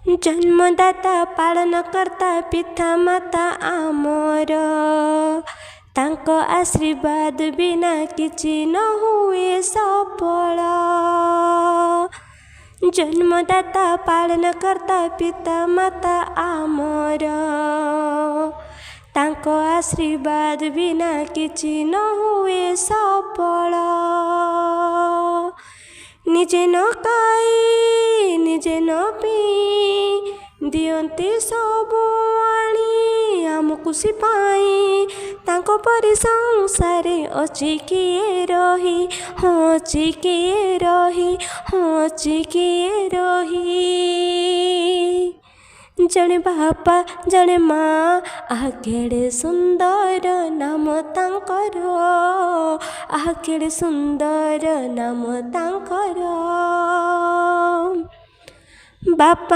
जन्मदाता पालनकर्ता पिता माता आमर तांको आशीर्वाद बिना किछि न हुए सफल। जन्मदाता पालनकर्ता पिता माता आमर तांको आशीर्वाद बिना किछि न हुए सफल। निजे न खाई निजे न पी दियंती सबु आनी आमकु सिपाई तांको परि संसारे अछि किए रही अछि किए रही अछि किए रही। जने बापा जने माँ आह केड़े सुंदर नाम तांकर आह केड़े सुंदर नाम तांकर। बापा